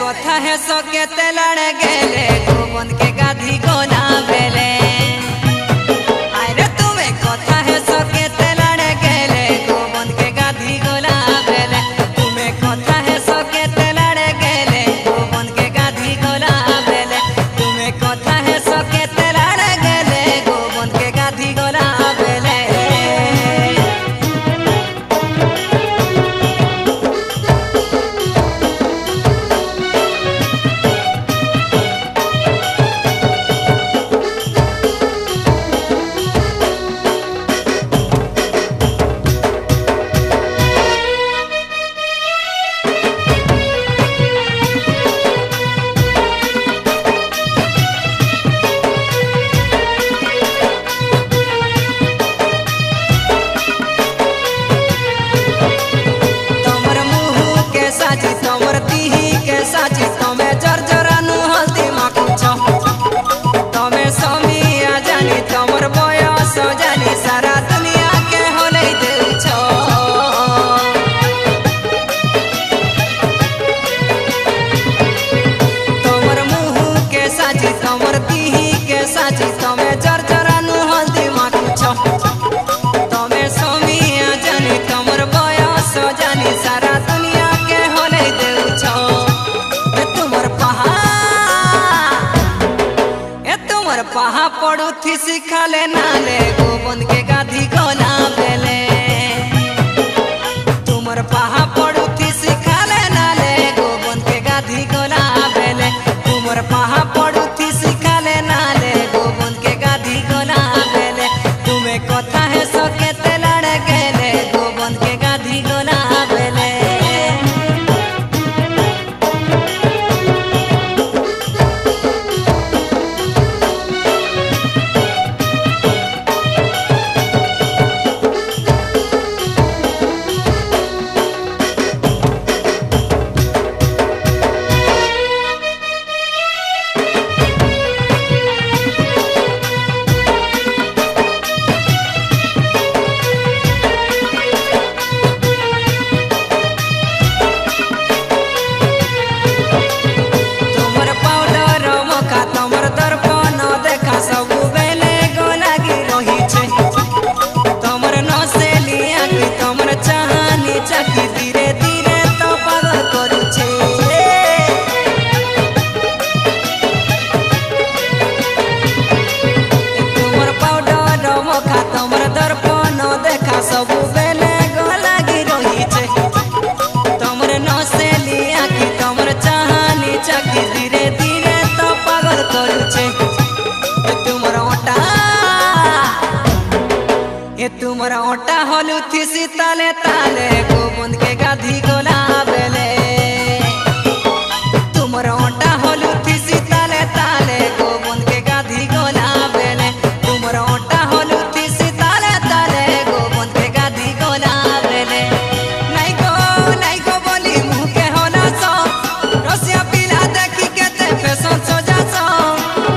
कथा है सो के लड़ गेले गोवन के गाधी गोना बेले अरे तुम्हें कथा है सो के लड़ गेले गोवन के गाधी गोना बेले तुम्हें कथा है सो के लड़ गेले गोवन के गाधी गोना बेले तुम्हें कथा है सो के लड़ गेले गोवन के गाधी गोना बेले साची तमें जरजरानु हल्दी माखुछ तमें समिया जानी तमर बयस जानी सारा दुनिया के होले देउछ तमर मुँह के साची तमर दिही के साची तमें जरजरानु हल्दी माखुछ तमें समिया जानी तमर बयस जानी सारा दुनिया के होले देउछ पहा पड़ू थी सिखाले नाले गोवन के गाधी गोना बेले तुमर पहा पड़ू थी सिखाले नाले गोवन के गाधी गोना बेले तुमर पहा पड़ू थी सिखाले नाले गोवन के गाधी गोना बेले तुम्हें कथा है सके लड़ गेले गोवन के गाधी गोना बेले चाकी धीरे धीरे तो पागल करू छे तुमर पाउडर मखा तुमर दर्पण देखा सब बेले गो लागी रही छे तुमर नसेली आखी तुमर चाहनी चाकी धीरे धीरे तो पागल करू छे तुमर ओटा होलू थी सीताले ताले गोवन के गाधी गोना बेले तुमर ओटा होलू थी सीताले ताले गोवन के गाधी गोना बेले तुमर ओटा होलू थी सीताले ताले गोवन के गाधी गोना बेले नहीं गो बोली मुँह के होला सो रसिया पीला देखी के ते फैशन सोजा सो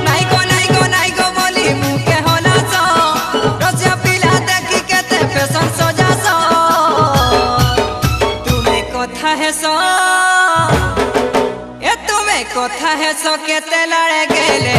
नहीं गो बोली मुँह के होला सो रसिया फैशन सोजा सो तुम्हें कथा है सो तुम्हें कथा है सो के लड़ गेले